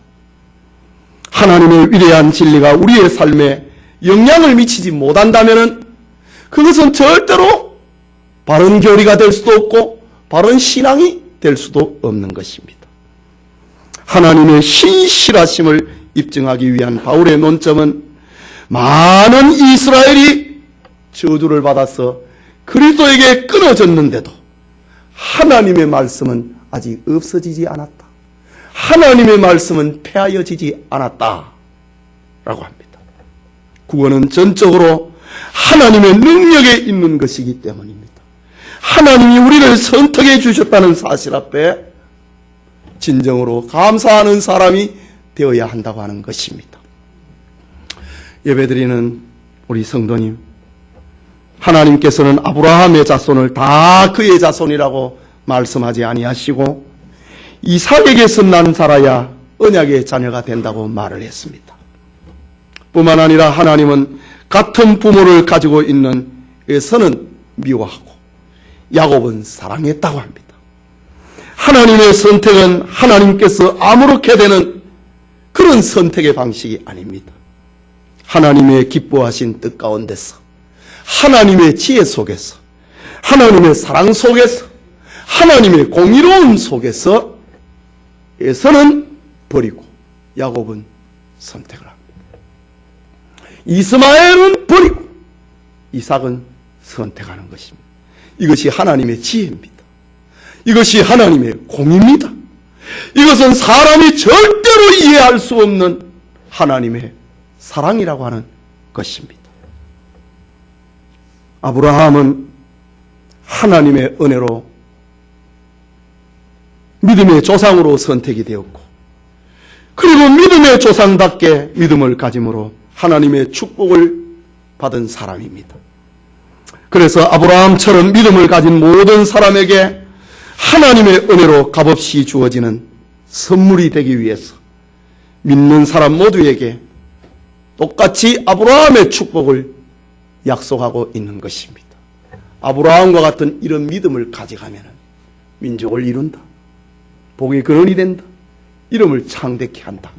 S1: 하나님의 위대한 진리가 우리의 삶에 영향을 미치지 못한다면 그것은 절대로 바른 교리가 될 수도 없고 바른 신앙이 될 수도 없는 것입니다. 하나님의 신실하심을 입증하기 위한 바울의 논점은 많은 이스라엘이 저주를 받아서 그리스도에게 끊어졌는데도 하나님의 말씀은 아직 없어지지 않았다. 하나님의 말씀은 폐하여지지 않았다. 라고 합니다. 구원은 전적으로 하나님의 능력에 있는 것이기 때문입니다. 하나님이 우리를 선택해 주셨다는 사실 앞에 진정으로 감사하는 사람이 되어야 한다고 하는 것입니다. 예배드리는 우리 성도님, 하나님께서는 아브라함의 자손을 다 그의 자손이라고 말씀하지 아니하시고 이삭에게서 난 자라야 언약의 자녀가 된다고 말을 했습니다. 뿐만 아니라 하나님은 같은 부모를 가지고 있는 에서는 미워하고 야곱은 사랑했다고 합니다. 하나님의 선택은 하나님께서 아무렇게 되는 그런 선택의 방식이 아닙니다. 하나님의 기뻐하신 뜻 가운데서, 하나님의 지혜 속에서, 하나님의 사랑 속에서, 하나님의 공의로움 속에서 에서는 버리고 야곱은 선택을 합니다. 이스마엘은 버리고 이삭은 선택하는 것입니다. 이것이 하나님의 지혜입니다. 이것이 하나님의 공의입니다. 이것은 사람이 절대로 이해할 수 없는 하나님의 사랑이라고 하는 것입니다. 아브라함은 하나님의 은혜로 믿음의 조상으로 선택이 되었고, 그리고 믿음의 조상답게 믿음을 가짐으로 하나님의 축복을 받은 사람입니다. 그래서 아브라함처럼 믿음을 가진 모든 사람에게 하나님의 은혜로 값없이 주어지는 선물이 되기 위해서 믿는 사람 모두에게 똑같이 아브라함의 축복을 약속하고 있는 것입니다. 아브라함과 같은 이런 믿음을 가져가면 민족을 이룬다. 복의 근원이 된다. 이름을 창대케 한다.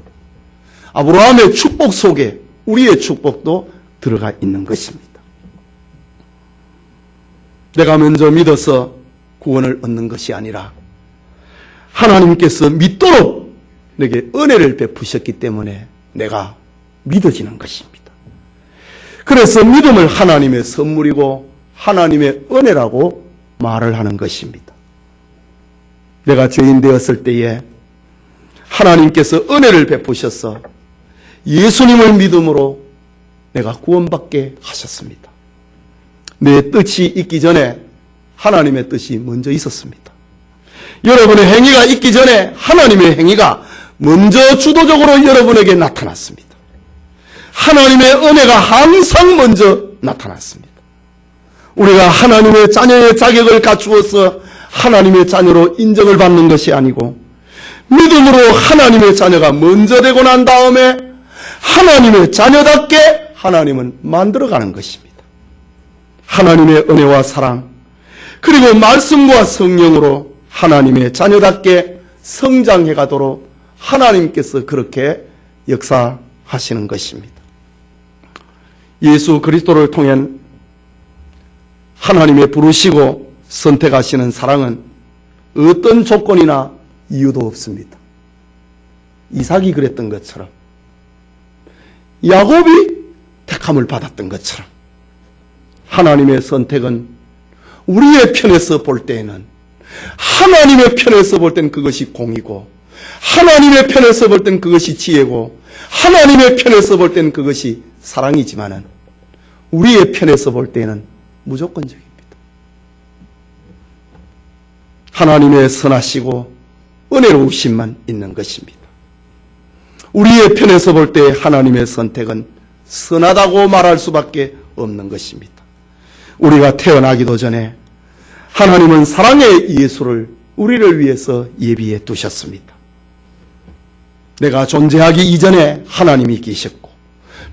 S1: 아브라함의 축복 속에 우리의 축복도 들어가 있는 것입니다. 내가 먼저 믿어서 구원을 얻는 것이 아니라 하나님께서 믿도록 내게 은혜를 베푸셨기 때문에 내가 믿어지는 것입니다. 그래서 믿음을 하나님의 선물이고 하나님의 은혜라고 말을 하는 것입니다. 내가 죄인 되었을 때에 하나님께서 은혜를 베푸셔서 예수님을 믿음으로 내가 구원받게 하셨습니다. 내 뜻이 있기 전에 하나님의 뜻이 먼저 있었습니다. 여러분의 행위가 있기 전에 하나님의 행위가 먼저 주도적으로 여러분에게 나타났습니다. 하나님의 은혜가 항상 먼저 나타났습니다. 우리가 하나님의 자녀의 자격을 갖추어서 하나님의 자녀로 인정을 받는 것이 아니고 믿음으로 하나님의 자녀가 먼저 되고 난 다음에 하나님의 자녀답게 하나님은 만들어가는 것입니다. 하나님의 은혜와 사랑 그리고 말씀과 성령으로 하나님의 자녀답게 성장해 가도록 하나님께서 그렇게 역사하시는 것입니다. 예수 그리스도를 통해 하나님의 부르시고 선택하시는 사랑은 어떤 조건이나 이유도 없습니다. 이삭이 그랬던 것처럼 야곱이 택함을 받았던 것처럼 하나님의 선택은 우리의 편에서 볼 때에는 하나님의 편에서 볼 때는 그것이 공이고 하나님의 편에서 볼 때는 그것이 지혜고 하나님의 편에서 볼 때는 그것이 사랑이지만은 우리의 편에서 볼 때는 무조건적입니다. 하나님의 선하시고 은혜로우심만 있는 것입니다. 우리의 편에서 볼 때 하나님의 선택은 선하다고 말할 수밖에 없는 것입니다. 우리가 태어나기도 전에 하나님은 사랑의 예수를 우리를 위해서 예비해 두셨습니다. 내가 존재하기 이전에 하나님이 계셨고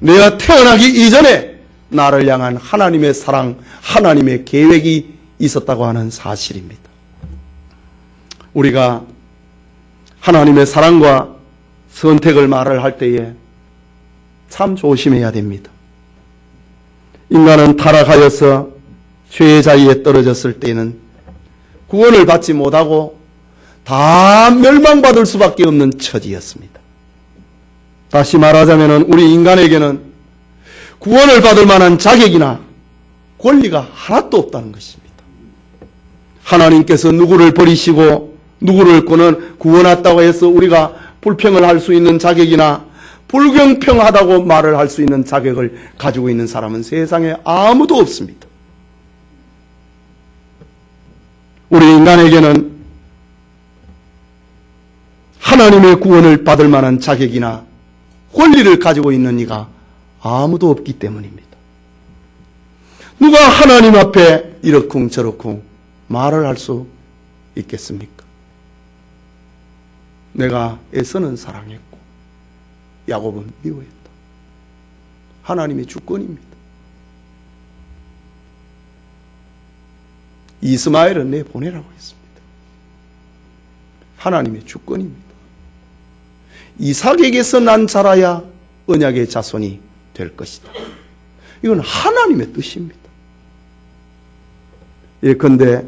S1: 내가 태어나기 이전에 나를 향한 하나님의 사랑, 하나님의 계획이 있었다고 하는 사실입니다. 우리가 하나님의 사랑과 선택을 말을 할 때에 참 조심해야 됩니다. 인간은 타락하여서 죄의 자리에 떨어졌을 때에는 구원을 받지 못하고 다 멸망받을 수밖에 없는 처지였습니다. 다시 말하자면 우리 인간에게는 구원을 받을 만한 자격이나 권리가 하나도 없다는 것입니다. 하나님께서 누구를 버리시고 누구를 구원했다고 해서 우리가 불평을 할 수 있는 자격이나 불공평하다고 말을 할 수 있는 자격을 가지고 있는 사람은 세상에 아무도 없습니다. 우리 인간에게는 하나님의 구원을 받을 만한 자격이나 권리를 가지고 있는 이가 아무도 없기 때문입니다. 누가 하나님 앞에 이러쿵저러쿵 말을 할 수 있겠습니까? 내가 에서는 사랑했고 야곱은 미워했다. 하나님의 주권입니다. 이스마엘은 내보내라고 했습니다. 하나님의 주권입니다. 이삭에게서 난 자라야 언약의 자손이 될 것이다. 이건 하나님의 뜻입니다. 예컨대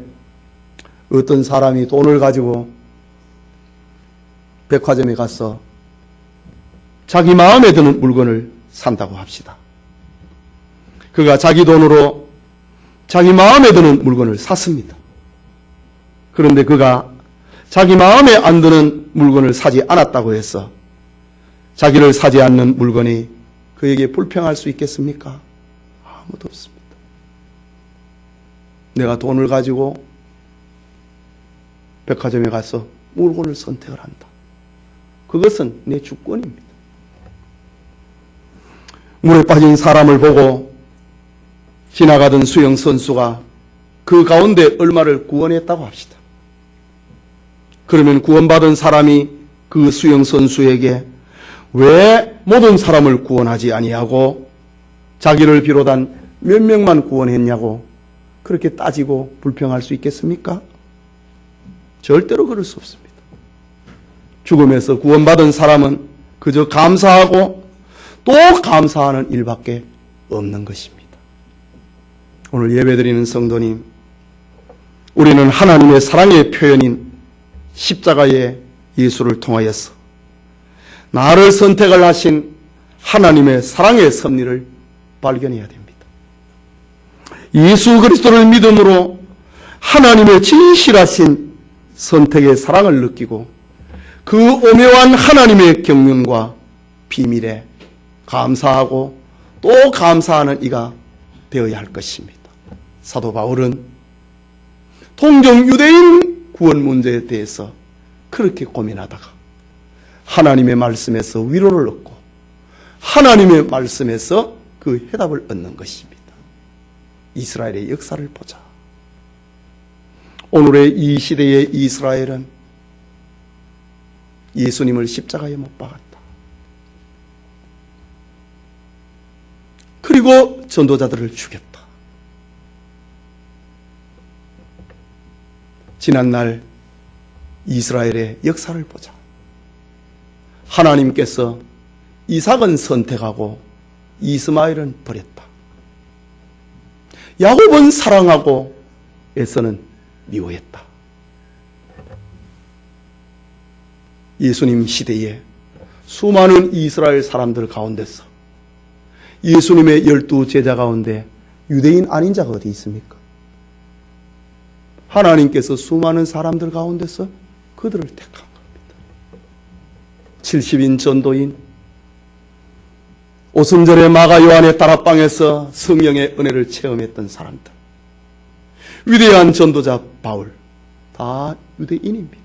S1: 어떤 사람이 돈을 가지고 백화점에 가서 자기 마음에 드는 물건을 산다고 합시다. 그가 자기 돈으로 자기 마음에 드는 물건을 샀습니다. 그런데 그가 자기 마음에 안 드는 물건을 사지 않았다고 해서 자기를 사지 않는 물건이 그에게 불평할 수 있겠습니까? 아무도 없습니다. 내가 돈을 가지고 백화점에 가서 물건을 선택을 한다. 그것은 내 주권입니다. 물에 빠진 사람을 보고 지나가던 수영선수가 그 가운데 얼마를 구원했다고 합시다. 그러면 구원받은 사람이 그 수영선수에게 왜 모든 사람을 구원하지 아니하고 자기를 비롯한 몇 명만 구원했냐고 그렇게 따지고 불평할 수 있겠습니까? 절대로 그럴 수 없습니다. 죽음에서 구원받은 사람은 그저 감사하고 또 감사하는 일밖에 없는 것입니다. 오늘 예배드리는 성도님, 우리는 하나님의 사랑의 표현인 십자가의 예수를 통하여서 나를 선택을 하신 하나님의 사랑의 섭리를 발견해야 됩니다. 예수 그리스도를 믿음으로 하나님의 진실하신 선택의 사랑을 느끼고 그 오묘한 하나님의 경륜과 비밀에 감사하고 또 감사하는 이가 되어야 할 것입니다. 사도 바울은 동정 유대인 구원 문제에 대해서 그렇게 고민하다가 하나님의 말씀에서 위로를 얻고 하나님의 말씀에서 그 해답을 얻는 것입니다. 이스라엘의 역사를 보자. 오늘의 이 시대의 이스라엘은 예수님을 십자가에 못 박았다. 그리고 전도자들을 죽였다. 지난날 이스라엘의 역사를 보자. 하나님께서 이삭은 선택하고 이스마엘은 버렸다. 야곱은 사랑하고 에서는 미워했다. 예수님 시대에 수많은 이스라엘 사람들 가운데서 예수님의 12 제자 가운데 유대인 아닌 자가 어디 있습니까? 하나님께서 수많은 사람들 가운데서 그들을 택한 겁니다. 70인 전도인, 오순절에 마가 요한의 다락방에서 성령의 은혜를 체험했던 사람들, 위대한 전도자 바울, 다 유대인입니다.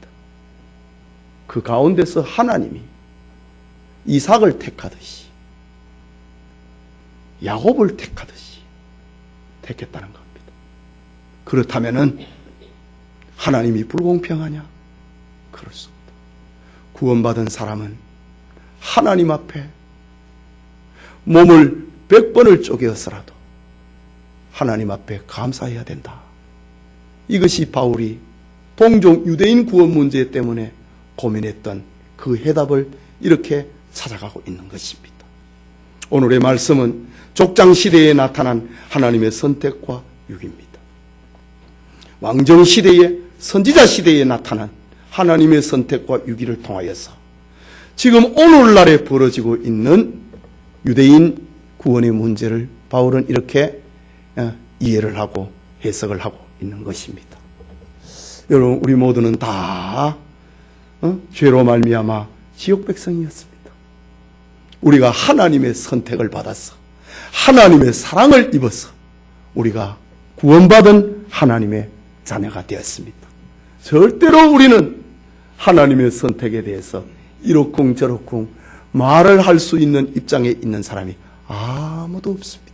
S1: 그 가운데서 하나님이 이삭을 택하듯이 야곱을 택하듯이 택했다는 겁니다. 그렇다면은 하나님이 불공평하냐? 그럴 수 없다. 구원받은 사람은 하나님 앞에 몸을 100번을 쪼개었으라도 하나님 앞에 감사해야 된다. 이것이 바울이 동종 유대인 구원 문제 때문에 고민했던 그 해답을 이렇게 찾아가고 있는 것입니다. 오늘의 말씀은 족장시대에 나타난 하나님의 선택과 유기입니다. 왕정시대에 선지자시대에 나타난 하나님의 선택과 유기를 통하여서 지금 오늘날에 벌어지고 있는 유대인 구원의 문제를 바울은 이렇게 이해를 하고 해석을 하고 있는 것입니다. 여러분, 우리 모두는 다 죄로 말미암아 지옥 백성이었습니다. 우리가 하나님의 선택을 받아서 하나님의 사랑을 입어서 우리가 구원받은 하나님의 자녀가 되었습니다. 절대로 우리는 하나님의 선택에 대해서 이러쿵저러쿵 말을 할 수 있는 입장에 있는 사람이 아무도 없습니다.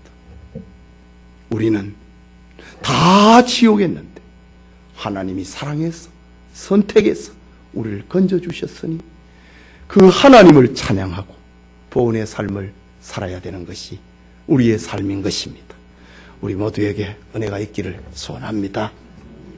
S1: 우리는 다 지옥했는데 하나님이 사랑해서 선택해서 우리를 건져주셨으니 그 하나님을 찬양하고 보은의 삶을 살아야 되는 것이 우리의 삶인 것입니다. 우리 모두에게 은혜가 있기를 소원합니다.